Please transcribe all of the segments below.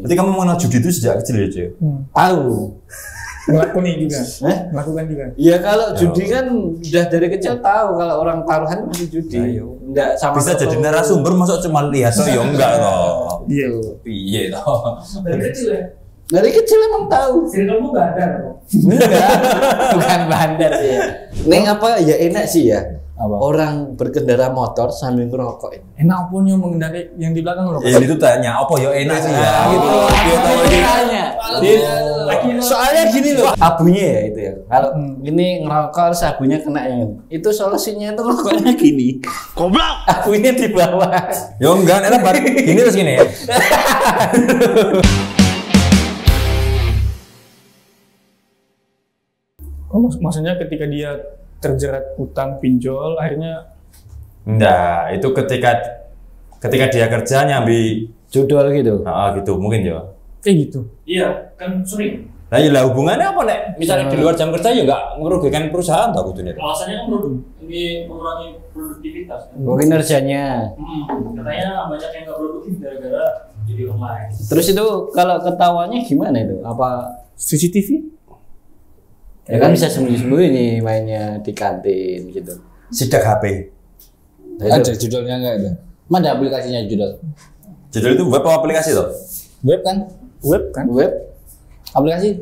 Berarti kamu mengenal judi itu sejak kecil ya, Cuy? Tahu. Melakukan juga. Melakukan juga. Iya kalau judi kan udah dari kecil tahu kalau orang taruhan pasti judi. Enggak sama bisa jadi narasumber masuk cuma lihat toh ya enggak toh. Iya. Iya toh. Dari kecil ya. Dari kecil emang tahu. Circle-mu bandar kok. Enggak, bukan bandar ya. Neng apa ya enak sih ya. Apa? Orang berkendara motor sambil ngerokok. Enak pun yang mengendari yang di belakang loh. Ya itu tanya apa ya enak sih ya. Gitu. Dia tahu Tanya. Soalnya gini loh, abunya ya itu ya. Kalau ini ngerokok terus abunya kena yang itu solusinya itu rokoknya gini. Goblok. Abunya di bawah. Ya enggak, enak banget. Gini terus gini ya. Oh, maksudnya ketika dia terjerat utang pinjol akhirnya Enggak, itu ketika dia kerja nyambi Judul gitu. gitu mungkin ya. kayak gitu. Iya, kan sering. Nah, iya hubungannya apa nek? Misalnya di luar jam kerja ya enggak merugikan perusahaan tau kudunya. Alasannya kan ini mengurangi produktivitas. Mungkin kerjanya. Katanya banyak yang nggak produktif gara-gara jadi online. Terus itu kalau ketawanya gimana itu? Apa CCTV? ya kan bisa sembunyi-sembunyi nih mainnya di kantin gitu. Sidak HP. Nah, Ada itu. judulnya enggak ada? Mana aplikasinya judul? Judul itu web apa aplikasi toh? Web kan? Web kan? Web Aplikasi?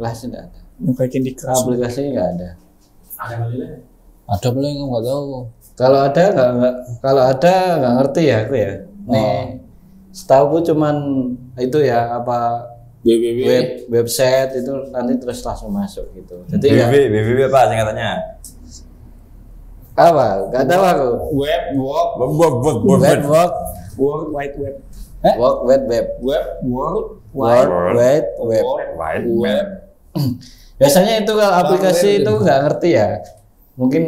lah sudah ada. Yang kayak Candy Crush. Aplikasinya nggak ada. Ada kali lah. Ada boleh enggak tahu. Kalau ada nggak ngerti ya aku ya. Nih, setahu aku cuman itu ya apa website itu nanti terus langsung masuk gitu. Jadi ya, www apa singkatannya? apa? Gak tahu aku. Web, Web work, World Wide Web. work web web. World World web web. web. Biasanya itu kalau aplikasi web itu nggak ngerti ya. Mungkin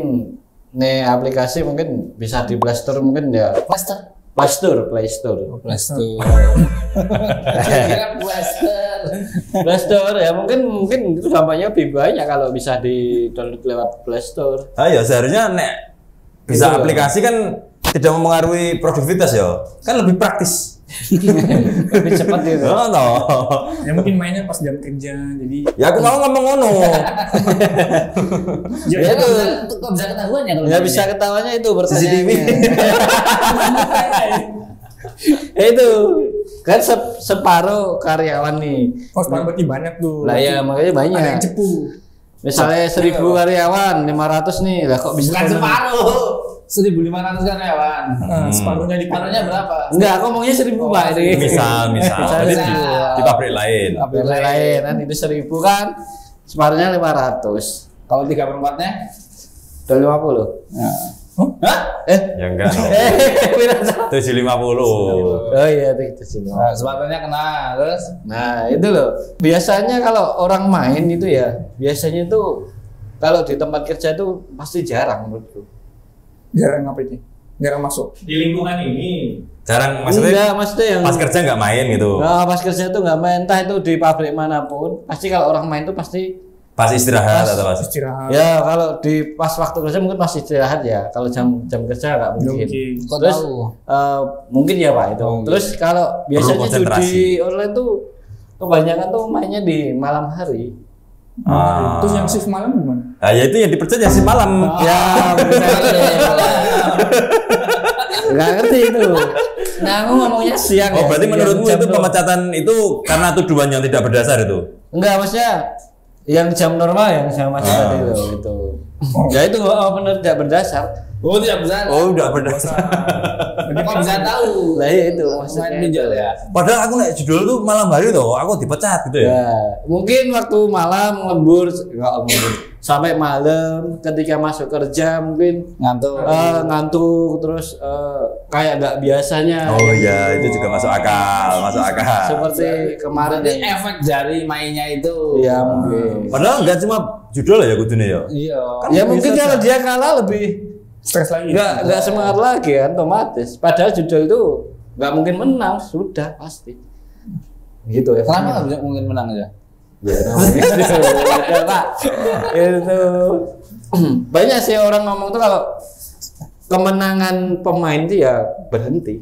nih aplikasi mungkin bisa di Play Store mungkin ya. Play Store. Kira Blaster. Play Store ya mungkin itu dampaknya lebih banyak kalau bisa di download lewat Play Store. Ya seharusnya nek bisa Itu aplikasi kan tidak mempengaruhi produktivitas ya. Kan lebih praktis. Lebih cepat gitu. Oh, no. Ya mungkin mainnya pas jam kerja jadi. Ya aku mau ngomong ngono. Ya kok bisa ketahuan ya kalau Ya bisa ketawanya itu CCTV. pertanyaannya. Itu kan separuh karyawan nih. Oh, sekarang berarti banyak tuh. Lah ya makanya banyak. Ada yang cepu. Misalnya 1.000 karyawan, 500 nih. Lah kok bisa bukan separuh. 1.500 karyawan. Separuhnya di Separuhnya berapa? enggak, aku ngomongnya 1.000 Pak ini. Misal. Jadi di pabrik lain. Pabrik lain kan itu 1.000 kan. Separuhnya 500. Kalau 3/4-nya? 50. Nah. Hah? Ya enggak. No. Berapa? 750. Oh iya itu sih. Nah, separuhnya kena terus. Nah itu loh. Biasanya kalau orang main itu ya, biasanya tuh kalau di tempat kerja tuh pasti jarang menurutku. Jarang apa ini? Jarang masuk. Di lingkungan ini Jarang Enggak, maksudnya yang pas kerja nggak main gitu. Nah, pas kerja tuh nggak main, entah itu di pabrik manapun, pasti kalau orang main tuh pasti Pas istirahat atau pas Istirahat. ya kalau di pas waktu kerja mungkin pasti istirahat ya. Kalau jam kerja nggak mungkin. Kok Terus tahu? mungkin ya Pak itu. Oh, Terus kalau biasanya konsentrasi. judi online tuh kebanyakan tuh mainnya di malam hari. Terus yang shift malam gimana? Nah, ya itu yang dipercaya sih malam. Ya, nggak ngerti itu. Nah, aku ngomongnya siang. Oh, ya, berarti siang, menurutmu jam itu normal. pemecatan itu karena tuduhan yang tidak berdasar itu? Enggak, maksudnya yang jam normal yang sama Mas tadi itu. Ya itu benar tidak berdasar. Oh, tidak bisa. Oh, tidak berdasar. Berarti kok bisa tahu? Lah ya itu Main maksudnya. pinjol ya. Padahal aku naik judul tuh malam hari tuh, aku dipecat gitu ya. Ya, mungkin waktu malam lembur enggak lembur. Sampai malam ketika masuk kerja mungkin Ngantuk. ngantuk terus kayak nggak biasanya. Oh iya, itu juga masuk akal, masuk akal. Seperti kemarin Berarti yang efek dari mainnya itu. ya mungkin. Padahal nggak cuma judul ya kudunya ya. Iya. Ya mungkin kalau dia kalah lebih Stres lagi. nggak semangat lagi kan otomatis. Padahal judul itu nggak mungkin menang sudah pasti. Gitu ya. Kenapa nggak bisa mungkin menang aja? Ya, namanya gitu. Ada, Pak. Itu banyak sih orang ngomong tuh kalau kemenangan pemain itu ya berhenti.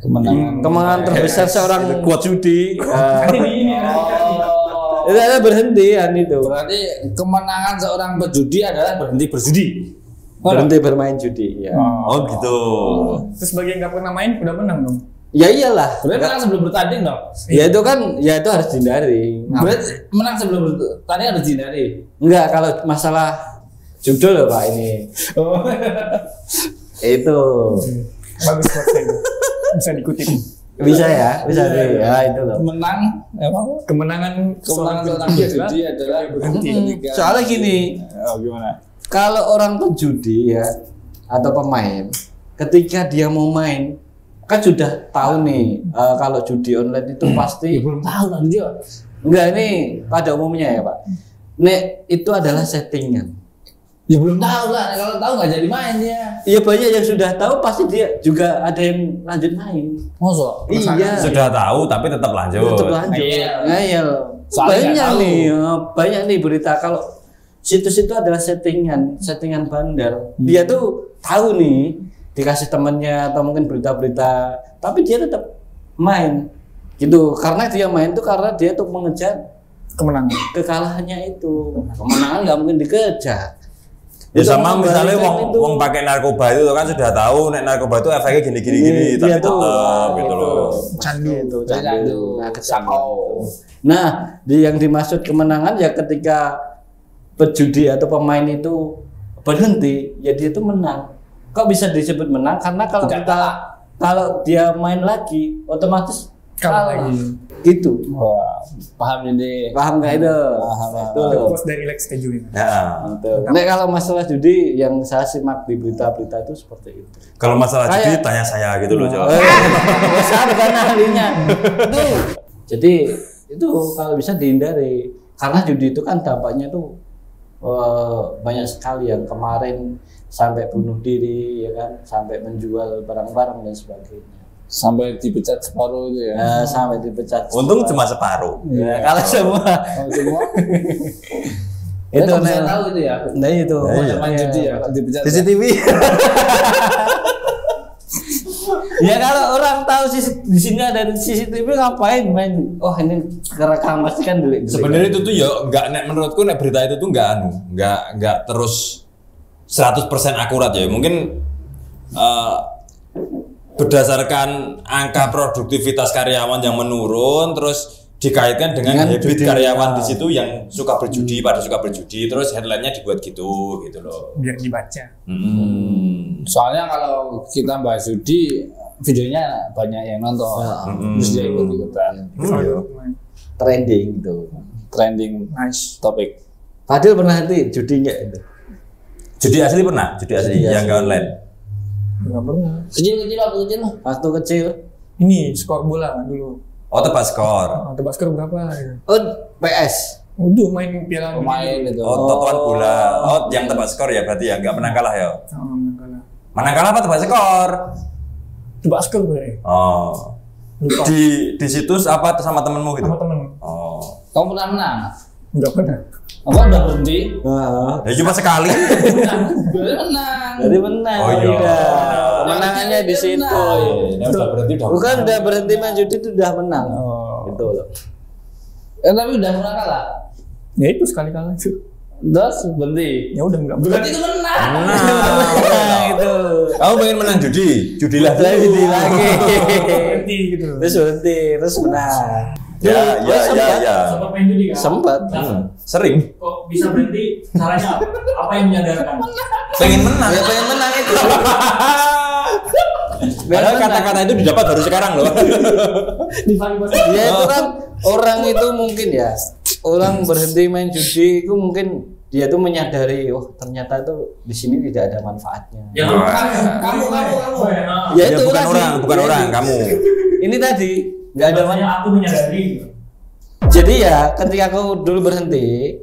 Kemenangan terbesar seorang judi. Nanti di ini. Itu ada berhentian itu. Berarti kemenangan seorang pejudi adalah berhenti berjudi. Berhenti bermain judi. Ya. Oh gitu. Terus bagi yang nggak pernah main udah menang dong. Ya iyalah. Berarti menang sebelum bertanding dong. Ya itu kan, ya itu harus dihindari. Berarti menang sebelum bertanding harus dihindari. Enggak, kalau masalah judul loh Pak ini. Itu Bagus buat saya. Bisa dikutip. bisa ya, bisa deh. Ya itu loh. Menang emang Kemenangan kemenangan seorang pejudi adalah berhenti ketika. Soalnya gini, Gimana? kalau orang penjudi ya atau pemain, ketika dia mau main kan sudah tahu nih kalau judi online itu pasti Belum tahu kan dia. enggak, ini pada umumnya ya Pak. Nek itu adalah settingan. Ya belum tahu lah. Kalau tahu nggak jadi main dia. Iya, banyak yang sudah tahu, pasti dia juga ada yang lanjut main. Masa? Iya. Sudah tahu tapi tetap lanjut. Tetap lanjut. Ngayal. Soalnya nggak Banyak tahu. nih, banyak nih berita kalau situs itu adalah settingan bandar. Dia tuh tahu nih, dikasih temennya atau mungkin berita-berita, tapi dia tetap main. Gitu. Karena dia main tuh karena dia tuh mengejar Kemenangan. kekalahannya itu. Kemenangan nggak mungkin dikejar. Ya Itu sama misalnya mengembalikan itu. wong pakai narkoba itu kan sudah tahu nek narkoba itu efeknya gini tapi Iya, tuh. tetap gitu Itu. loh. Candu itu, Candu. Nah, Sakau. Nah, yang dimaksud kemenangan ya ketika pejudi atau pemain itu berhenti, ya dia itu menang. Kok bisa disebut menang? Karena kalau Tidak kalau dia main lagi, otomatis Kalah kalah. lagi. Gitu. Wah, paham ini. Paham nggak itu? Paham. Itu. Bos dari Lex Keju ini. Ya. Nah, kalau masalah judi yang saya simak di berita-berita itu seperti itu. Kalau masalah judi Kayak- tanya saya gitu loh, Jo. Saya bukan ahlinya. Itu. Jadi itu kalau bisa dihindari, karena judi itu kan dampaknya tuh banyak sekali, yang kemarin sampai bunuh diri ya kan, sampai menjual barang-barang dan sebagainya. Sampai dipecat separuh itu ya. Sampai dipecat. Untung cuma separuh. Ya, kalau semua Kalau semua. itu Kamu bisa Nel. tahu itu ya. Nah itu. Iya. Main judi ya, kalau dipecat. ya. CCTV. Ya kalau orang tahu di sini ada CCTV ngapain main? Oh ini kerekam pasti kan dulu. Sebenarnya itu tuh ya nggak menurutku nek berita itu tuh nggak terus 100% akurat ya. Mungkin berdasarkan angka produktivitas karyawan yang menurun, terus dikaitkan dengan habit judi. karyawan di situ yang suka berjudi, pada suka berjudi, terus headline-nya dibuat gitu loh. Biar dibaca. Soalnya kalau kita bahas judi, videonya banyak yang nonton. Terus dia ikut-ikutan. Trending itu. Trending Nice. topik. Fadil pernah nanti judi nggak itu? Judi asli pernah, judi asli yang nggak online. Enggak pernah. Kecil-kecil waktu kecil. Waktu kecil. Ini skor bola dulu. Oh, tebak skor. Tebak skor berapa? Oh PS. Udah main piala Pemain itu. Oh, totoan bola. Oh, yang tebak skor ya berarti ya nggak menang kalah ya. Kalah. Menang kalah apa tebak skor? Tebak skor gue. Oh. Lupa. Di situs apa sama temenmu gitu? Sama temen. Oh. Kamu pernah menang? Enggak pernah. Aku udah berhenti. Ya cuma sekali. Berarti menang. Jadi menang. Oh, iya. Kemenangannya di situ. Ini udah berhenti udah. Bukan udah berhenti main judi itu udah menang. Gitu loh. Tapi udah pernah kalah. Ya itu sekali kalah itu. Terus berhenti. Ya udah enggak Berarti itu menang. Nah, itu. Kamu pengen menang judi? Judilah dulu. Judi lagi. berhenti gitu. Terus berhenti, terus menang. Ya. Sempat main judi kan? Sempat. Sering. Kok bisa berhenti? Caranya apa? Apa yang menyadarkan? Pengen menang. Ya pengen menang itu. Padahal kata-kata itu didapat baru sekarang loh. Ya itu kan orang itu mungkin ya, orang berhenti main judi itu mungkin dia tuh menyadari, oh ternyata tuh di sini tidak ada manfaatnya. Ya kamu. Ya Ya, itu bukan tadi. orang, Ya, kamu. Ini tadi nggak ada manfaat. Aku menyadari. Jadi ya ketika aku dulu berhenti,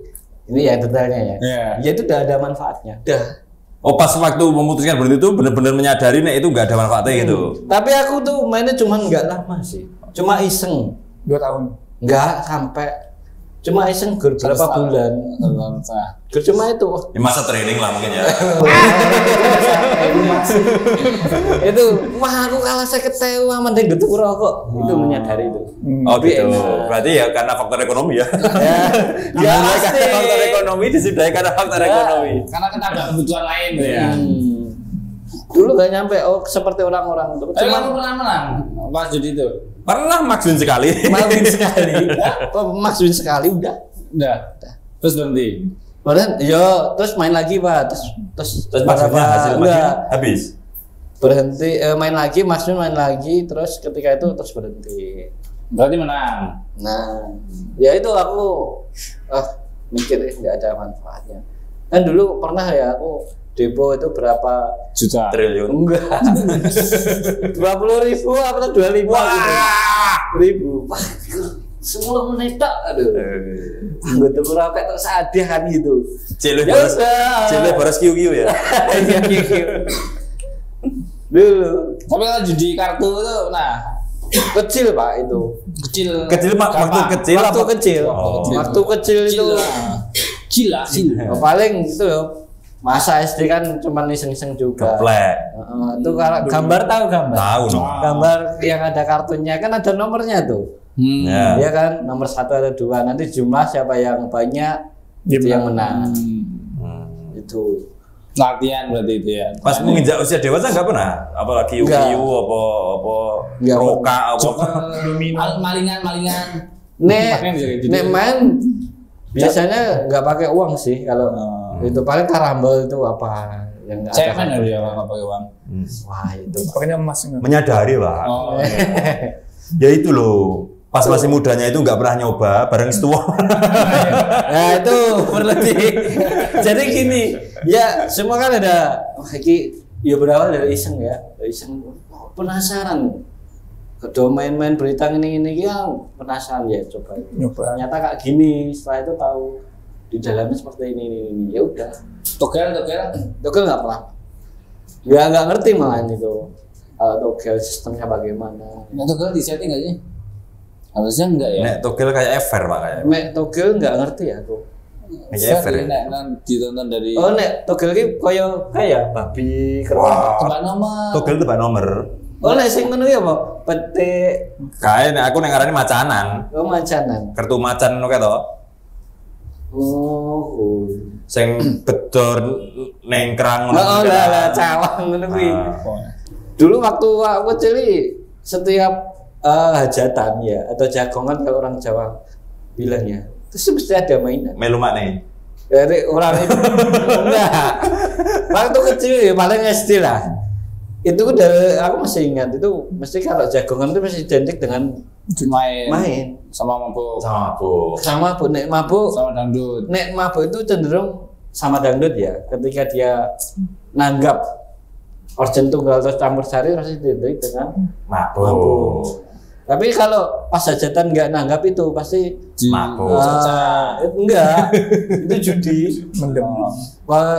ini ya detailnya ya. Iya. Ya itu udah ada manfaatnya. Dah. Oh, pas waktu memutuskan berhenti itu benar-benar menyadari nek itu nggak ada manfaatnya gitu. Tapi aku tuh mainnya cuma nggak lama sih. Cuma iseng. 2 tahun. Nggak sampai Cuma iseng gur berapa bulan. Gur cuma itu. Ya, masa training lah mungkin ya. Itu wah aku kalah 50.000 mending getuk rokok. Itu menyadari itu. Oh gitu. Berarti ya karena faktor ekonomi ya. Ya pasti. Karena faktor ekonomi disudahi karena faktor ekonomi. Karena kita ada kebutuhan lain ya. Dulu gak nyampe seperti orang-orang itu. Tapi kamu pernah menang pas judi itu? Pernah maksudin sekali. Maksudin sekali. Maksudin sekali udah. Terus berhenti. Kemudian terus main lagi Pak. Terus maksudnya hasil maksudnya habis. Berhenti main lagi, maksudnya main lagi, terus ketika itu terus berhenti. Berarti menang. Nah, ya itu aku mikir nggak ada manfaatnya. Kan dulu pernah ya aku depo itu berapa juta triliun? Enggak. 20.000 apa 25 ribu. 10 menit tak, aduh. Anggota kurang tak sadar kan gitu. Cile boros kiu-kiu ya. Iya kiu. Dulu. Tapi kalau judi kartu itu, nah kecil Pak itu. Kecil waktu kecil. Waktu kecil itu. Gila. Paling itu ya. Masa SD kan cuma iseng-iseng juga. Geplek. Itu kalau gambar tahu gambar. Tahu dong. Gambar yang ada kartunya kan ada nomornya tuh. Ya kan nomor 1 atau 2 nanti jumlah siapa yang banyak itu yang menang. Itu latihan berarti itu ya. Pas menginjak usia dewasa nggak pernah, apalagi kiu-kiu apa roka apa malingan. Nek main biasanya nggak pakai uang sih kalau itu paling karambol itu apa yang nggak ada. Cemen ya nggak pakai uang. Wah itu pakainya emas. Menyadari Pak. Ya itu loh. Pas masih mudanya itu nggak pernah nyoba bareng setua. Nah itu berarti. Jadi gini, ya semua kan ada. Ya berawal dari iseng ya, penasaran. Kedua main-main berita ini ya penasaran ya coba. Ternyata kayak gini. Setelah itu tahu di dalamnya seperti ini. Ya udah. Togel nggak pernah. Nggak ngerti malah itu. Togel sistemnya bagaimana? Nah, togel di setting nggak sih? Harusnya enggak ya. Nek togel kayak ever Pak kayak. Nek togel nggak ngerti aku. Kayak ever. Nek ditonton dari. Oh nek togel ki kayak babi tebak nomor. Togel tebak nomor. Oh nek sing ngono ya apa? Petik. Kayak nek aku nek ngarani macanan. Oh macanan. Kartu macan ngono kae to. Oh. Sing bedor nengkrang ngono. Oh lah cawang ngono kuwi. Dulu waktu aku kecil setiap hajatan ya atau jagongan kalau orang Jawa bilangnya terus mesti ada mainan. Melu makne. Dari orang itu enggak. Waktu kecil ya paling SD lah. Itu dari aku masih ingat itu mesti kalau jagongan itu mesti identik dengan main sama mabuk. Sama nek mabuk sama dangdut. Nek mabuk itu cenderung sama dangdut ya. Ketika dia nanggap organ tunggal terus campur sari pasti identik dengan mabuk. Tapi kalau pas hajatan nggak nanggap itu pasti mabuk. Enggak, itu judi.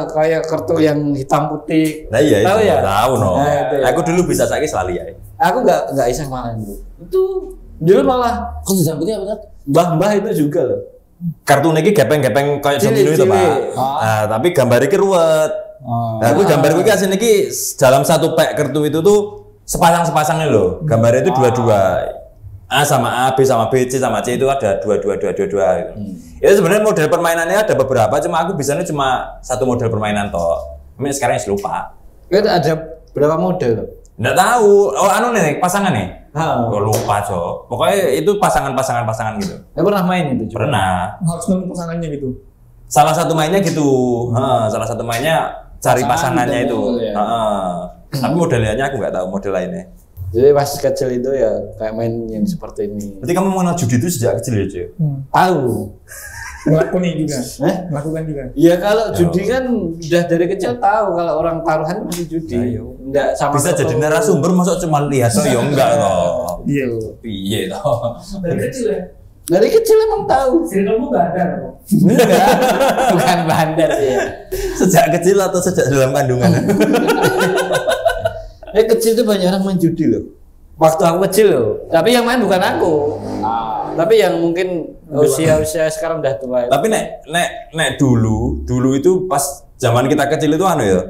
Kayak kartu yang hitam putih. Nah iya, tahu ya? Tahu no. Nah, aku dulu bisa sakit selalu ya. Aku nggak iseng malah itu. Itu dulu malah. Kartu hitam putih apa tuh? Mbah itu juga loh. Kartu niki gepeng-gepeng kayak domino itu Pak. Nah, tapi gambar iki ruwet. Nah, aku gambar iki asli niki dalam satu pack kartu itu tuh sepasang-sepasangnya loh. Gambarnya itu dua-dua. A sama A, B sama B, C sama C itu ada dua gitu. Itu sebenarnya model permainannya ada beberapa, cuma aku bisanya cuma satu model permainan toh. Ini sekarang ya lupa. Itu ada berapa model? Nggak tahu. Oh anu nih pasangan nih. Oh, lupa Cok. Pokoknya itu pasangan gitu. Pernah main itu? Pernah. Harus nemu pasangannya gitu. Salah satu mainnya gitu. Salah satu mainnya cari pasangannya itu. Tapi modelnya aku nggak tahu model lainnya. Jadi pas kecil itu ya kayak main yang seperti ini. Berarti kamu mengenal judi itu sejak kecil ya Cuy? Tahu. Melakukan juga. Melakukan juga. Ya kalau judi kan udah dari kecil tahu kalau orang taruhan masih judi. Enggak sama. Bisa jadi narasumber masuk cuma lihat so ya enggak loh. Iya. Iya toh. Dari kecil ya. Dari kecil emang tahu. Kamu bandar. Enggak. Bukan bandar ya. Sejak kecil atau sejak dalam kandungan? Kecil itu banyak orang main judi loh. Waktu aku kecil loh. Tapi yang main bukan aku. Tapi yang mungkin usia sekarang udah tua. Tapi nek dulu itu pas zaman kita kecil itu anu ya.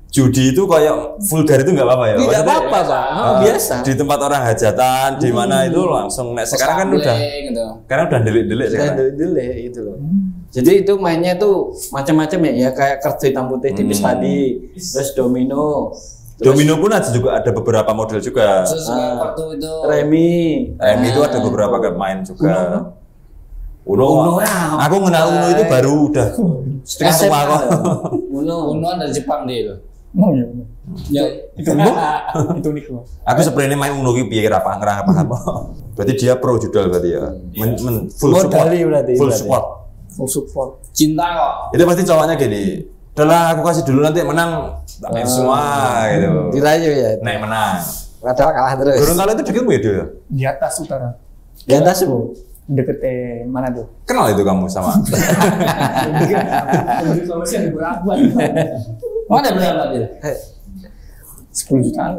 Judi itu kayak vulgar itu nggak apa-apa ya? Tidak apa-apa, Pak. Biasa. Di tempat orang hajatan, di mana itu langsung. Nek sekarang kan udah, gitu. Karena udah delik-delik sekarang. Delik itu loh. Jadi itu mainnya tuh macam-macam ya, kayak kertas hitam putih tipis tadi, terus domino. Domino pun ada juga ada beberapa model juga. Terus waktu itu Remi itu ada beberapa main juga. Uno. ya. Aku kenal Uno itu baru udah setengah tua kok. Uno dari Jepang dia loh. Oh iya. Ya, Itu unik loh. Aku sebenarnya main Uno ki piye apa ngerah apa. Berarti dia pro judul berarti ya. Full support. Full support. Full support. cinta kok. Itu pasti cowoknya gini. Udahlah aku kasih dulu nanti menang tak semua gitu. dirayu ya. Naik menang. Padahal kalah terus. Gorontalo itu dekatmu ya dia? Di atas utara. Di atas Bu. Deket mana tuh? Kenal itu kamu sama? Mana berapa dia? 10 jutaan.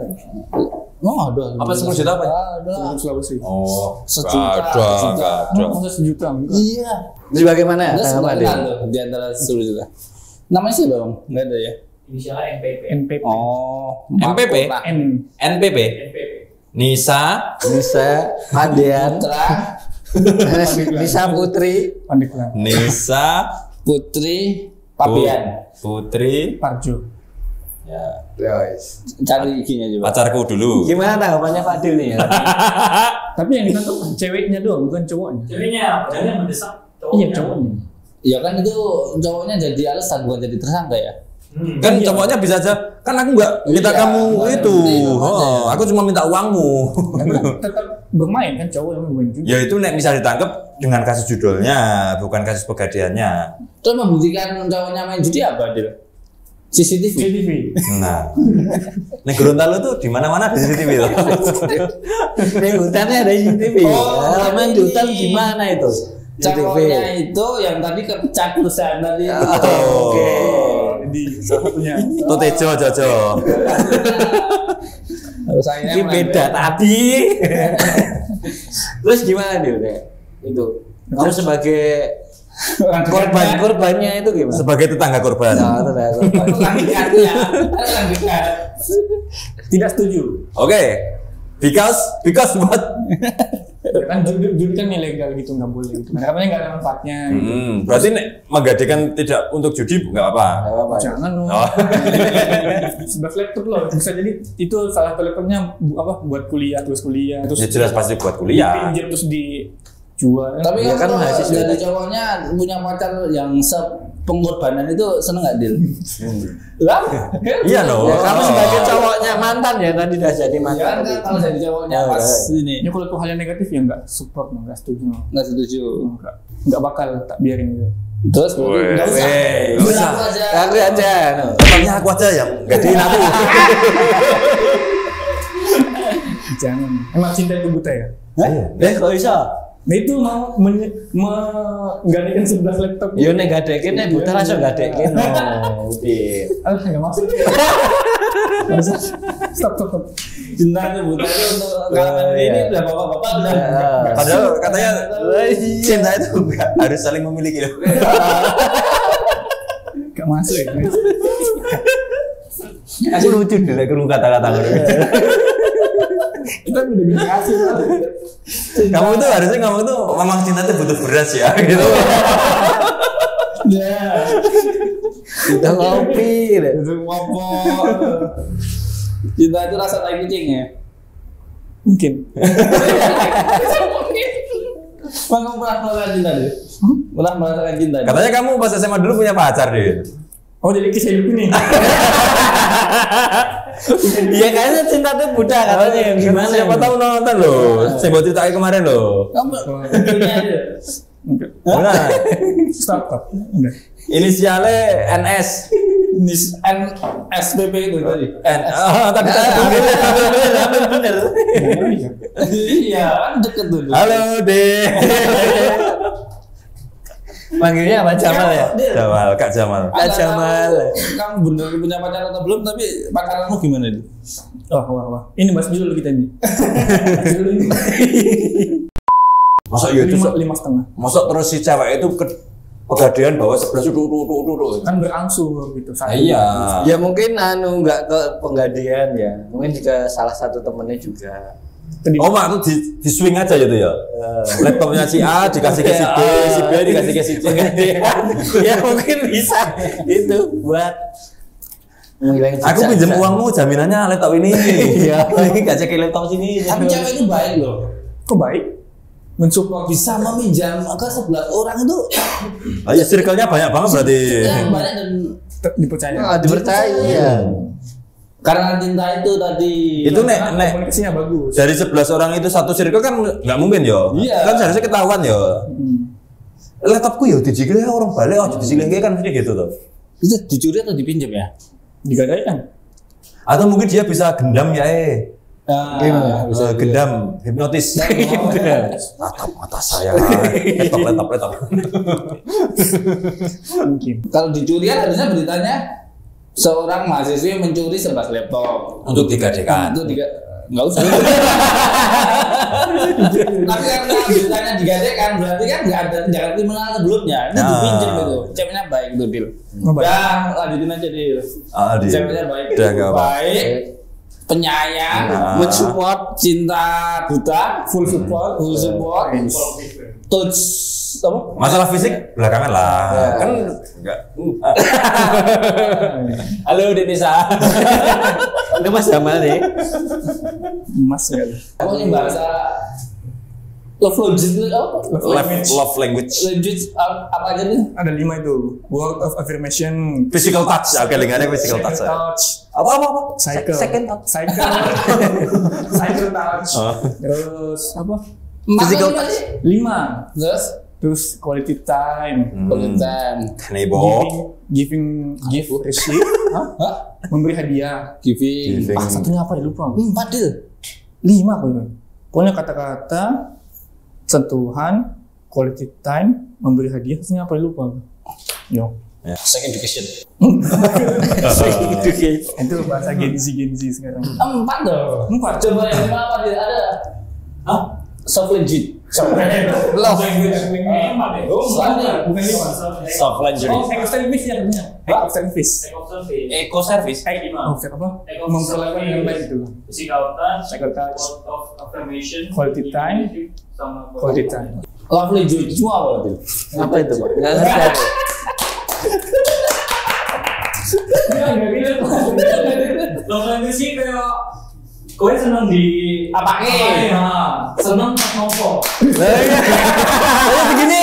Oh, aduh. Apa 10 juta apa? Aduh. Sulawesi. Oh, Sejuta. Gak ada. Masa sejuta? Enggak. Iya. Jadi bagaimana ya? Enggak Sama sebenarnya dia. tuh di antara 10 juta. Namanya sih Bang? Enggak ada ya? Inisialnya NPP. NPP. Oh, MPP? N. NPP? Nisa? Nisa, Adian, Putra, Nisa Putri, Pandeglang. Nisa? Putri, Papian. Putri? Parjo. Ya. Cari IG-nya coba. Pacarku dulu. Gimana tanggapannya Fadil nih ya? Tapi yang ditangkap ceweknya doang, bukan cowoknya. Ceweknya, jadi yang mendesak Iya, cowoknya. Ya kan itu cowoknya jadi alasan bukan jadi tersangka ya. Kan cowoknya bisa aja, kan aku nggak minta Iya, kamu nggak itu, ngerti, makanya. aku cuma minta uangmu. Tetap bermain kan cowok yang bermain juga. Ya itu nek bisa ditangkap dengan kasus judulnya, bukan kasus pegadiannya. Terus membuktikan cowoknya main judi apa dia? CCTV. CCTV. Nah, nek Gorontalo tuh di mana-mana ada CCTV tuh. Di hutannya ada CCTV. Oh, Main di hutan gimana itu? Cowoknya itu yang tadi kepecah perusahaan tadi. Oke. Di salah satunya. Totejo Jojo. Ini beda tadi. Terus gimana dia? Itu. Kamu sebagai korbannya itu gimana? Sebagai tetangga korban. Nah, itu dah korban. Tidak setuju. Oke. Because what? Kan judi kan ilegal gitu, nggak boleh gitu. Nah, katanya nggak ada manfaatnya. Gitu. Berarti nek menggadekan tidak untuk judi nggak apa. Jangan loh. Oh. 11 laptop loh. Bisa jadi itu salah satu laptopnya buat kuliah, terus kuliah, terus Ya jelas pasti buat kuliah. pinjam terus dijual. Tapi Ya kan kan mahasiswa. dari cowoknya punya pacar yang pengorbanan itu seneng nggak Dil? Lah, Iya loh. Ya, kamu sebagai cowoknya mantan ya tadi udah jadi Ya mantan. kan kalau jadi cowoknya Oh, pas ya. ini ya kalau itu hal yang negatif ya nggak support, nggak setuju, nggak setuju. nggak bakal tak biarin gitu. Terus nggak usah. nggak usah. Aku aja. Aku aja. no. Tetapnya aku aja yang gadein aku. Jangan. Emang cinta itu buta ya? Kok bisa? Nah itu mau menggantikan 11 laptop. Yo nek gadekin nek buta langsung gadekin. Oh, udah. Aduh, nggak maksud. Stop. Cinta itu buta itu untuk kalangan ini udah bapak-bapak udah. Padahal katanya cinta itu nggak harus saling memiliki loh. Nggak masuk ya. Aku lucu deh kurung kata-kata Kita udah dikasih. Kamu tuh harusnya ngomong tuh memang cinta tuh butuh beras ya gitu. Ya. Udah ngopi. Itu ngopo. Cinta itu rasa tai kucing ya. Mungkin. Bang, kamu pernah merasakan cinta deh? Pernah merasakan cinta? Katanya kamu pas SMA dulu punya pacar deh. Oh jadi kisah hidup ini. Iya kayaknya cinta tuh buta katanya. Gimana? Siapa tahu nonton loh. Saya buat ceritain kemarin loh. Kamu punya aja. Benar. Stop. Udah. Inisialnya NS. SPP itu tadi. Tadi saya Bener. Iya, kan deket tuh. Halo deh. Panggilnya apa Jamal ya? Jamal, Kak Jamal. Kak Jamal. Kamu bener punya pacar atau belum? Tapi pacaranmu gimana itu? Wah. Ini bahas dulu kita ini. Masa ya itu 5,5. masa terus si cewek itu pegadaian bawa 11 Kan berangsur gitu. Iya. Ya mungkin nggak ke penggadean ya. Mungkin juga salah satu temennya juga. Oh mak tuh di swing aja gitu ya. Laptopnya si A dikasih ke si B, si B dikasih ke si C. Ya mungkin bisa itu buat ngilangin Aku jejak. pinjam uangmu jaminannya laptop ini. Iya. Gak cek laptop sini. Tapi cewek itu baik loh. Kok baik? Mensupport Bisa meminjam ke 11 orang itu. Ayo circle-nya banyak banget berarti. Yang banyak dan dipercaya. Dipercaya. karena cinta itu tadi. Itu nek Komunikasinya bagus. dari 11 orang itu satu circle kan nggak mungkin yo. Iya. Kan seharusnya ketahuan yo. Laptopku yo dijigil orang balik oh dijigil kan mesti gitu tuh. Itu dicuri atau dipinjam ya? Digadaikan. Atau mungkin dia bisa gendam ya Gimana? gendam hipnotis. Tatap mata saya. Laptop. Mungkin. Kalau dicuri kan harusnya beritanya seorang mahasiswi mencuri 11 laptop. Untuk digadekan. Itu nggak usah. Tapi karena beritanya digadekan berarti kan nggak ada tindakan kriminal sebelumnya. Ini dipinjam itu. Ceweknya baik itu Dil. Udah lanjutin aja Dil. Ceweknya baik. Udah nggak apa. Baik. Penyayang, Mensupport. cinta buta, full support, touch apa? Masalah fisik belakangan lah. Kan enggak. Halo Denisa. Itu Mas Jamal nih. Mas ya. Pokoknya bahasa love language itu apa? Love language. Language apa aja nih? Ada 5 itu. Word of affirmation. Physical touch. Oke, lingkungannya physical touch. Touch. Apa? Cycle. Second touch. Cycle. Cycle touch. Terus apa? Physical 5. Terus Terus quality time. konten, Nebo. Giving receive. Hah? Memberi hadiah. giving. Satunya apa ya lupa. 4 Dil. 5 pokoknya. Pokoknya kata-kata sentuhan, quality time, memberi hadiah, satunya apa ya lupa. Yo. Second education. Itu bahasa Gen Z sekarang. 4 dong. 4. Coba yang 5 apa Dil? Ada. Hah? Soft legit. Love. Bukan 5. Soft language. Oh, eco service ya namanya. Eco service. Eco service. Oh, apa? Memperlakukan yang baik itu. Physical touch, Physical touch, word of affirmation, quality time, sama quality time. Love language itu apa Dil? Apa itu, Pak? Enggak ngerti aku. Love language sih kayak kowe seneng di Apake? Seneng pas ngopo. Begini.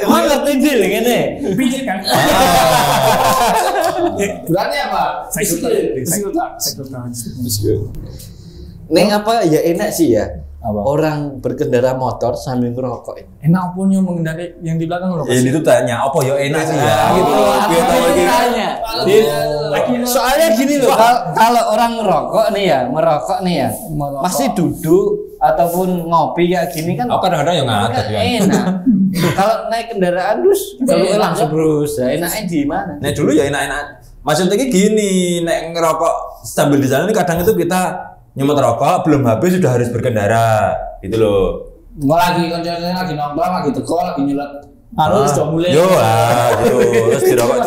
Emang ngerti Dil ngene. Pijit kan? Berarti apa? Physical touch. Neng apa ya enak sih ya. Apa? Orang berkendara motor sambil ngerokok. Enak punya mengendari yang di belakang lo. Ini tuh tanya apa yo enak sih ya. Gitu. Biar tahu lagi. Tanya. Soalnya gini loh, kalau orang ngerokok nih ya, merokok nih ya, pasti duduk ataupun ngopi kayak gini kan. Aku kadang-kadang yang ngadeg ya. Enak. Kalau naik kendaraan terus kalau langsung terus, ya enaknya di mana? Nek dulu ya enak-enak. Maksudnya gini, nek ngerokok sambil di jalan ini kadang itu kita nyemot rokok belum habis sudah harus berkendara, gitu loh. Nggak lagi konsernya lagi nongkrong lagi teko lagi nyulat. Sudah mulai. Yo gitu. Terus dirokok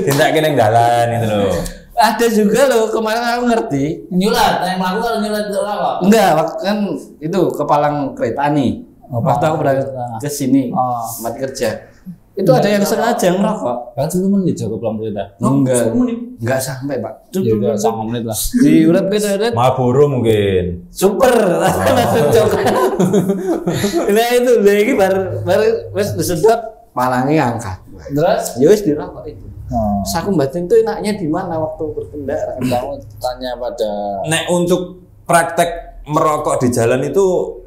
tindak kene jalan gitu loh. Ada juga loh kemarin aku ngerti. Nyulat, yang melakukan kalau nyulat rokok. Enggak, waktu kan itu ke Palang Kereta nih. Waktu aku berangkat ke sini, tempat kerja. Itu ada yang sengaja ngerokok. Kan 10 menit jago pulang kereta. Enggak sampai, Pak. Ya udah 1 menit lah. Di urap kita ada Marlboro mungkin. super langsung coklat. Nah itu lagi baru wis disedot malangnya angkat. Terus Ya wis dirokok itu. Terus aku batin tuh enaknya di mana waktu berkendara. kamu tanya pada Nek untuk praktek merokok di jalan itu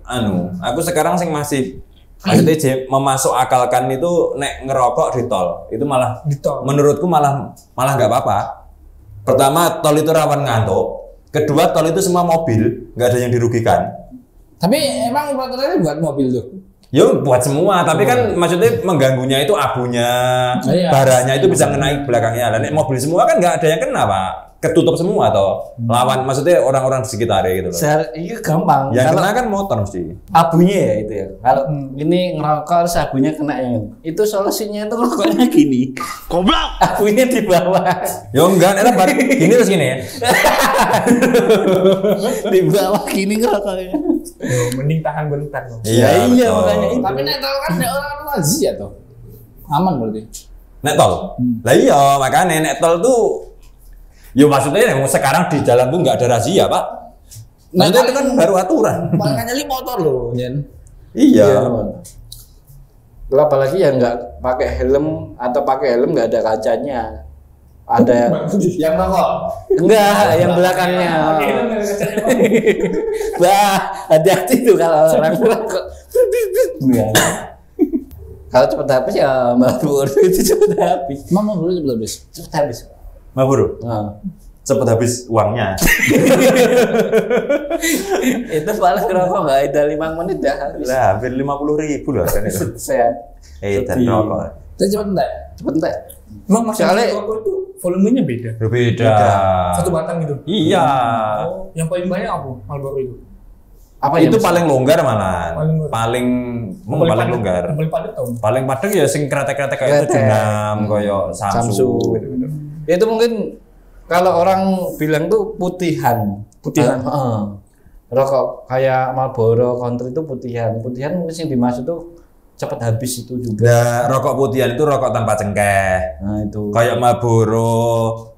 aku sekarang sing masih maksudnya memasuk akalkan itu nek ngerokok di tol itu malah Di tol. menurutku malah nggak apa-apa. Pertama tol itu rawan ngantuk, kedua tol itu semua mobil nggak ada yang dirugikan. tapi emang peraturannya buat mobil tuh. Yo buat semua, tapi kan maksudnya mengganggunya itu abunya, Iya. baranya itu bisa ngenai belakangnya. Nek mobil semua kan nggak ada yang kena pak. ketutup semua atau lawan maksudnya orang-orang di sekitarnya gitu loh. Iya gampang. Yang kalau kena kan motor mesti. abunya ya itu ya. Kalau ini ngerokok terus abunya kena yang itu solusinya itu rokoknya gini. Goblok. Abunya di bawah. Ya enggak, enak banget. Gini terus gini ya. Di bawah gini ngerokoknya. Mending tahan bentar dong. Iya betul. makanya itu. Tapi nek tol kan nek orang razia toh. Aman berarti. Nek tol. Lah iya, makanya nek tol tuh yo maksudnya yang sekarang di jalan tuh nggak ada razia, Pak. Nah, Maksudnya itu kan baru aturan. Paling nyeli motor loh, Jen. Iya. Lah apalagi yang nggak pakai helm atau pakai helm nggak ada kacanya. Ada Yang rokok. enggak yang belakangnya. Bah, hati-hati tuh kalau orang kok. Kalau cepat habis ya Marlboro itu cepat habis. Mama dulu cepet habis. Cepat habis. Bro. Nah. Cepet habis uangnya. Itu paling rokok nggak ada 5 menit dah habis. Lah, hampir 50.000 loh kan itu. Saya Dan rokok. Tapi cepet enggak? cepet enggak? Emang masih Soalnya- rokok itu volumenya beda. Berbeda. Satu batang gitu. Iya. Oh, yang paling banyak apa? Marlboro itu. Apa Itu yang paling longgar malah. Paling longgar. Paling paling padat- longgar. yang paling padat tau. Paling padang ya sing kretek-kretek kayak itu Kretek. jenam koyo Samsung. Samsung gitu-gitu. Ya itu mungkin kalau orang bilang tuh putihan. Putihan. Rokok kayak Marlboro Country itu putihan. Putihan mungkin yang dimaksud tuh cepat habis itu juga. Nah, rokok putihan itu rokok tanpa cengkeh. Nah itu. Kayak Marlboro,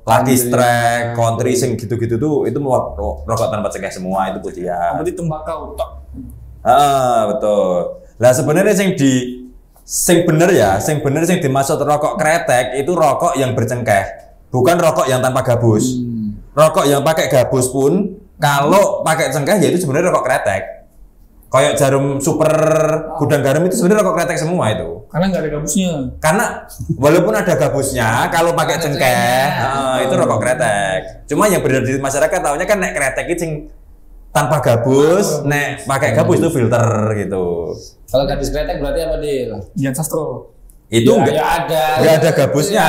Lucky Country. Strike, Country sing gitu-gitu tuh itu rokok tanpa cengkeh semua itu putihan. Berarti tembakau tok. Betul. Lah sebenarnya sing bener ya, sing dimaksud rokok kretek itu rokok yang bercengkeh, bukan rokok yang tanpa gabus. Rokok yang pakai gabus pun kalau pakai cengkeh ya itu sebenarnya rokok kretek. Kayak jarum super gudang garam itu sebenarnya rokok kretek semua itu. Karena nggak ada gabusnya. Karena walaupun ada gabusnya, kalau pakai cengkeh itu rokok kretek. Cuma yang benar di masyarakat tahunya kan nek kretek itu sing tanpa gabus, nek pakai gabus itu filter gitu. Kalau gadis kretek berarti apa, Dil? Dian Sastro. Itu Ya enggak ada gabusnya.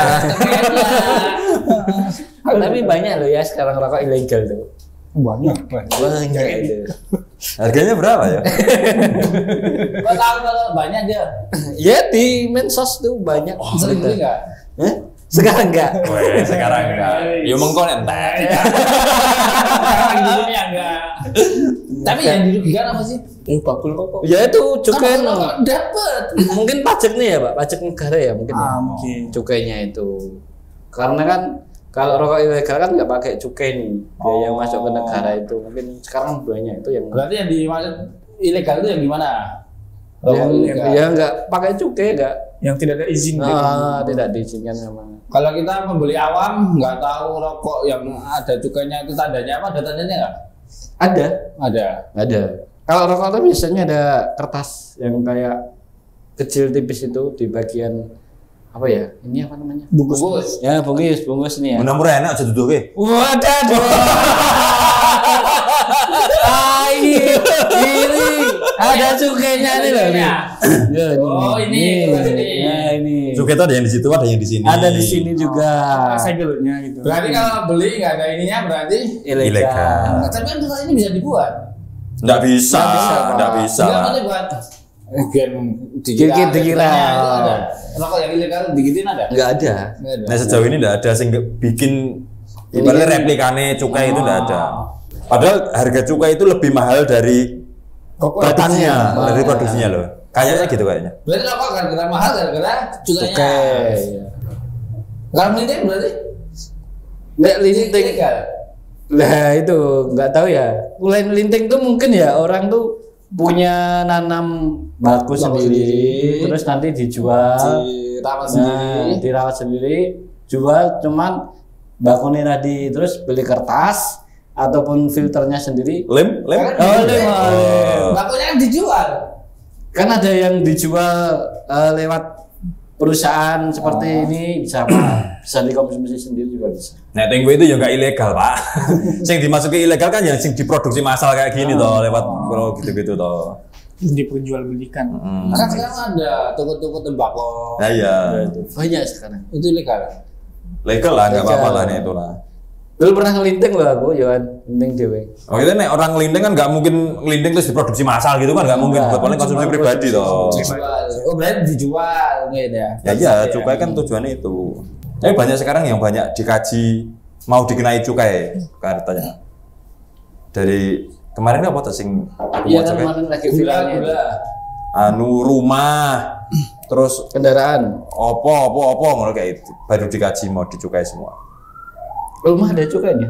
Tapi banyak loh ya sekarang rokok ilegal tuh. Banyak. Banyak itu. Harganya berapa ya? Kok tahu kalau banyak dia? Ya di mensos tuh banyak. Sering beli enggak? Hah? Sekarang enggak. Weh, sekarang enggak. Ya mengkon entek. Sekarang di dunia enggak. Tapi yang dirugikan apa sih? Bakul rokok. Ya itu cukai Kalau dapat. mungkin pajaknya ya Pak, pajak negara ya mungkin. Ya. Mungkin. Cukainya itu. Karena kan kalau rokok ilegal kan nggak pakai cukai nih, biaya yang masuk ke negara itu mungkin sekarang banyak itu yang Berarti yang dimaksud ilegal itu yang gimana? yang ilegal. ya nggak pakai cukai nggak, Yang tidak ada izin. tidak diizinkan sama. Kalau kita pembeli awam nggak tahu rokok yang ada cukainya itu tandanya apa? Ada tandanya nggak? Ada. Ada. Kalau rokok itu biasanya ada kertas yang kayak kecil tipis itu di bagian apa ya? Ini apa namanya? Bungkus. Ya bungkus nih ya. Murah enak aja duduke. Waduh. Ini ada cukainya nih loh. Nih. Ya, Oh, ini. Ya ini. Cukai itu ada yang di situ, ada yang di sini. Ada di sini juga. Segelnya gitu. Berarti kalau beli nggak ada ininya berarti. Ilegal. Tapi kan kalau ini bisa dibuat. Enggak bisa, Pak. enggak bisa. Enggak boleh buat. Biar Dikira. Itu ada. Rokok yang ilegal digitin ada? Enggak ada. Nggak ada. Nah sejauh ini enggak ada sing bikin ibaratnya replikane cukai itu enggak ada. Padahal harga cukai itu lebih mahal dari batangnya, dari produksinya loh. Kayaknya gitu kayaknya. Berarti rokok gara-gara mahal gara-gara cukainya. Cukai. Kalau melinting berarti Enggak linting. ilegal. Lah itu nggak tahu ya. Mulai linting tuh mungkin ya orang tuh punya nanam baku sendiri, terus nanti dijual, Dirawat sendiri. dirawat sendiri, jual cuman bakunya tadi, terus beli kertas ataupun filternya sendiri. Lem? Oh, lem. Bakunya kan dijual. Kan ada yang dijual lewat perusahaan seperti ini bisa bisa dikonsumsi sendiri juga bisa. Nah, tempe itu ya enggak ilegal, Pak. Sing dimasuki ilegal kan yang sing diproduksi massal kayak gini toh, lewat gitu-gitu toh. Diperjualbelikan. Kan sekarang ada toko-toko tembakau. Nah, iya. Banyak sekarang. Itu ilegal. Legal lah, enggak Legal. apa-apa lah ini itu lah. Dulu pernah ngelinting loh aku, Yohan, ngelinting dewe. Oh itu nih orang ngelinting kan nggak mungkin ngelinting terus diproduksi massal gitu kan nggak mungkin, buat paling konsumsi pribadi toh. Oh berarti dijual gitu ya? Ya iya, cukai kan tujuannya itu. Tapi banyak sekarang yang banyak dikaji mau dikenai cukai katanya. Dari kemarin apa tuh sing? Iya kan kemarin lagi viralnya. Rumah, terus kendaraan, opo ngono kayak itu baru dikaji mau dicukai semua. Rumah ada cukainya?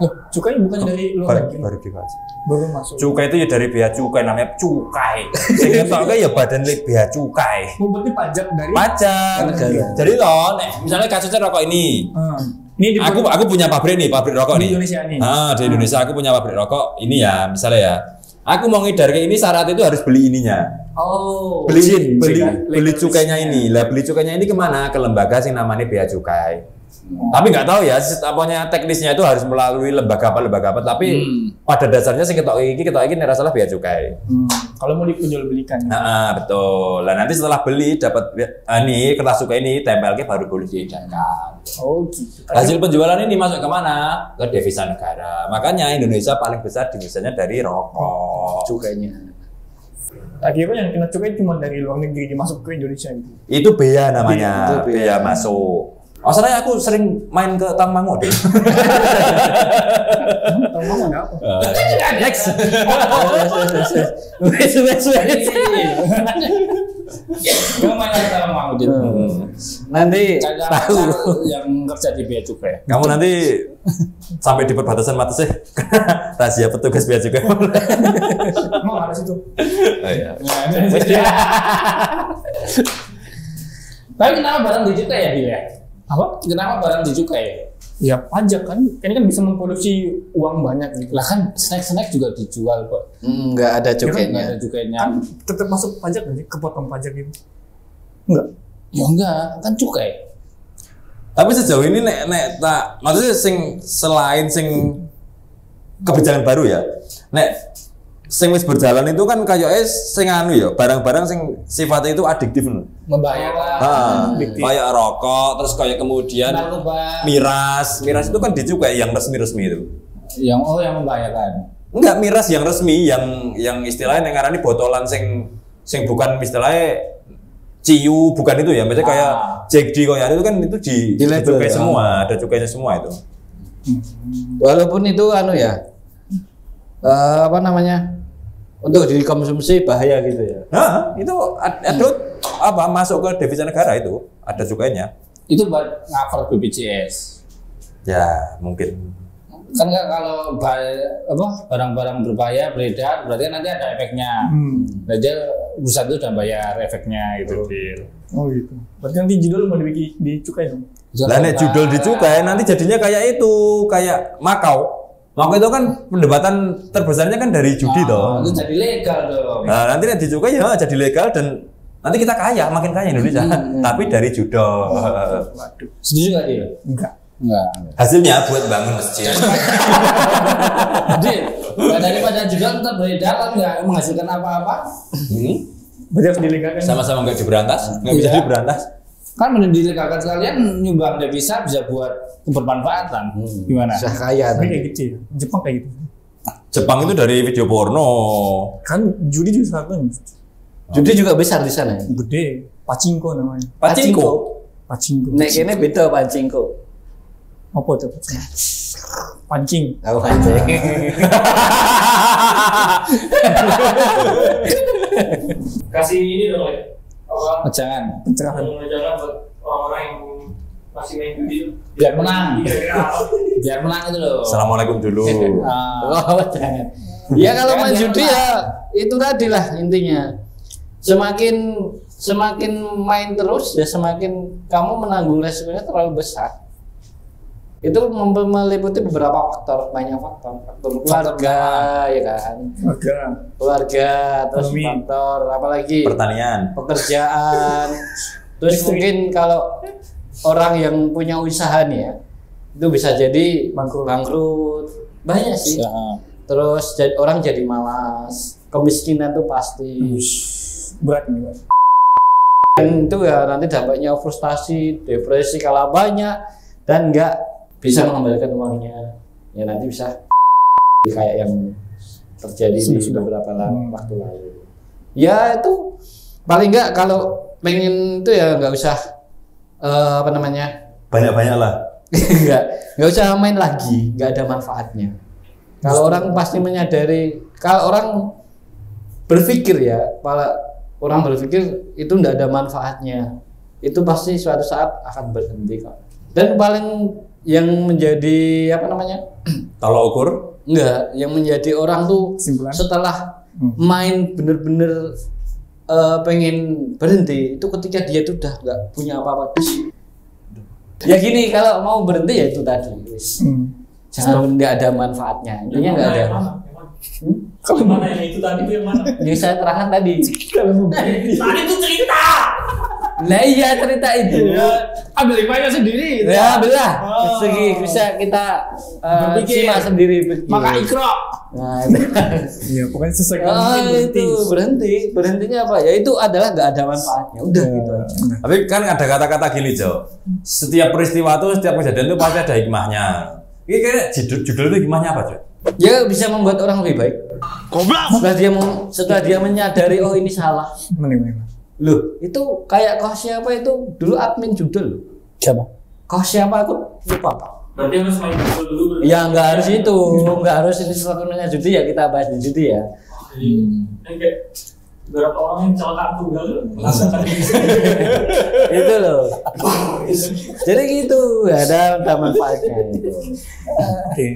Loh, cukai bukannya dari luar negeri? Baru dikaji. Baru masuk. Cukai itu ya dari bea cukai, namanya cukai. Sing ngetoknya ya badan bea cukai. Oh, berarti pajak dari Pajak. Negara. Jadi loh, misalnya kasusnya rokok ini. Ini Aku punya pabrik rokok di nih. Indonesia nih. Di Indonesia aku punya pabrik rokok ini ya, misalnya ya. Aku mau ngedar kayak ini syarat itu harus beli ininya. Oh. Beli cukainya ini. Lah beli cukainya ini kemana? Ke lembaga sing namanya bea cukai. Tapi nggak tahu ya, apanya teknisnya itu harus melalui lembaga apa. Tapi pada dasarnya sing ketok iki nek salah bea cukai. Kalau mau dijual-belikan. Betul. Lah nanti setelah beli dapat ini kertas cukai ini tempelnya baru boleh diedarkan. Oh gitu. Hasil penjualan ini masuk ke mana? Ke devisa negara. Makanya Indonesia paling besar devisanya dari rokok. Cukainya. Akhirnya yang kena cukai cuma dari luar negeri dimasuk ke Indonesia gitu. Itu bea namanya, Itu bea masuk. Masalahnya aku sering main ke Tangmango deh. Tangmango ada apa? Next. Wes. Kamu main sama mau Nanti tahu yang kerja di bea cukai. Kamu nanti sampai di perbatasan mata sih. Rahasia petugas bea cukai. Emang ada situ. Oh iya. Tapi kenapa barang dicukai ya, Bil ya? Apa? Kenapa barang dicukai? Ya pajak kan. Ini kan bisa memproduksi uang banyak gitu. Lah kan snack juga dijual kok. nggak ada cukainya. Ada cukainya. Kan tetap masuk pajak nggak sih? Kepotong pajak gitu. Enggak. Ya enggak, kan cukai. Tapi sejauh ini nek tak maksudnya selain kebijakan baru ya. Nek sing wis berjalan itu kan kayaknya sing anu ya, barang-barang sing sifatnya itu adiktif. Membahayakan. Kayak rokok, terus kayak kemudian miras itu kan dicukai yang resmi itu. Yang membahayakan. Enggak, miras yang resmi, yang istilahnya ngarani botolan sing bukan istilahnya ciu, bukan itu ya. Biasanya kayak Jack D kayak itu kan itu dicukai semua, ada cukainya semua itu. Walaupun itu anu ya, apa namanya, untuk dikonsumsi bahaya gitu ya. Itu ada apa masuk ke devisa negara itu ada cukainya. Itu buat cover BPJS. Ya mungkin. Kan kalau barang-barang berbahaya beredar berarti nanti ada efeknya. Jadi perusahaan itu udah bayar efeknya gitu. Oh gitu. Berarti nanti judul mau dicukai dong. Lah nek judul dicukai nanti jadinya kayak itu, kayak Makau. Makau itu kan pendapatan terbesarnya kan dari judi toh. Itu jadi legal dong. Nah, nanti nek dicukai ya jadi legal dan nanti kita kaya, makin kaya Indonesia. Tapi dari judol. Waduh. Setuju nggak dia? Enggak. Hasilnya buat bangun masjid. Jadi daripada judol tetap beredar kan nggak menghasilkan apa-apa. Berarti harus dilegalkan. Sama-sama nggak diberantas, nggak bisa diberantas. Kan mending dilegalkan sekalian, nyumbang devisa bisa buat kebermanfaatan. Gimana? Bisa kaya. Tapi kayak gitu ya. Jepang kayak gitu. Jepang itu dari video porno. Kan judi juga salah kan. Judi juga besar di sana. Gede. Pachinko namanya. Pachinko. Nek ini beda pachinko. Apa tuh? Pancing. Tahu pancing. Kasih ini dong ya. Jangan. Pencerahan. Jangan buat orang-orang yang masih main judi itu. Biar menang. Kira-kira apa? Biar menang itu loh. Assalamualaikum dulu. Oh, jangan. Ya kalau main judi ya itu tadi lah intinya. Semakin main terus ya semakin kamu menanggung resikonya terlalu besar. Itu meliputi beberapa faktor, banyak faktor keluarga, ya kan, keluarga, terus faktor apalagi pertanian, pekerjaan, terus mungkin kalau orang yang punya usaha nih ya, itu bisa jadi bangkrut, banyak sih. Terus orang jadi malas, kemiskinan tuh pasti berat nih. Dan itu ya nanti dampaknya frustasi, depresi kalau banyak dan nggak bisa mengembalikan uangnya, ya nanti bisa kayak yang terjadi di beberapa waktu lalu. Ya itu paling enggak kalau pengen itu ya nggak usah banyak-banyak lah. nggak usah main lagi, nggak ada manfaatnya. Kalau orang pasti menyadari, kalau orang berpikir orang berpikir itu nggak ada manfaatnya, itu pasti suatu saat akan berhenti kok. Dan paling yang menjadi tolak ukur enggak, yang menjadi orang tuh simpulan. Setelah main bener-bener pengen berhenti itu ketika dia tuh udah nggak punya apa-apa. Ya gini, kalau mau berhenti ya itu tadi jangan nggak ada manfaatnya, intinya nggak ada. Kalau mana yang itu tadi itu yang mana? Yang saya terangkan tadi. Tadi itu cerita. Nah iya cerita itu. Ya, ambil hikmahnya sendiri. Ya belah. Segi bisa kita simak sendiri. Maka ikro. Nah, iya pokoknya sesuai itu berhentinya apa? Ya itu adalah nggak ada manfaatnya. Udah gitu aja. Tapi kan ada kata-kata gini Jo, setiap peristiwa tuh, setiap kejadian itu pasti ada hikmahnya. Ini kayaknya judul itu hikmahnya apa Jo? Ya bisa membuat orang lebih baik. Setelah dia menyadari oh ini salah. Loh, itu kayak kos siapa itu dulu admin judul loh. Siapa? Kos siapa aku lupa Pak. Berarti harus main judul dulu. Ya nggak harus itu, nggak harus ini sesuatunya judi ya kita bahas di judi ya. Kayak beberapa orang yang kecelakaan tunggal langsung itu loh. Jadi gitu, ada manfaatnya itu. Oke.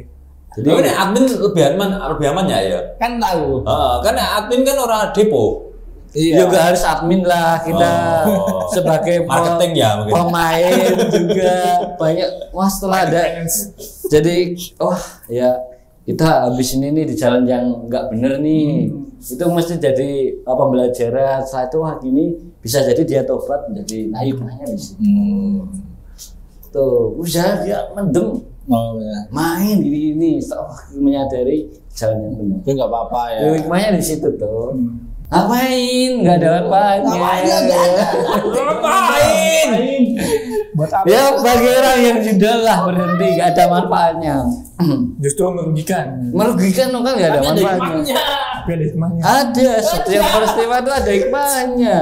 Jadi ini admin lebih aman ya? Kan tahu. Karena admin kan orang depo. Iya. Juga harus admin lah kita sebagai marketing ya mungkin. Pemain juga banyak. Wah setelah ada jadi ya kita habis ini nih di jalan yang nggak bener nih. Itu mesti jadi pembelajaran. Setelah itu gini bisa jadi dia tobat menjadi hikmahnya di situ. Tuh usaha dia mendem. Main ini menyadari jalan yang benar. Itu nggak apa-apa ya. Hikmahnya di situ tuh. Ngapain? Nggak ada manfaatnya. Ngapain? Buat apa? Ya bagi orang yang sudah lah berhenti nggak ada manfaatnya. Justru merugikan. Merugikan kan nggak ada manfaatnya. Tapi ada hikmahnya. Ada, setiap peristiwa itu ada hikmahnya.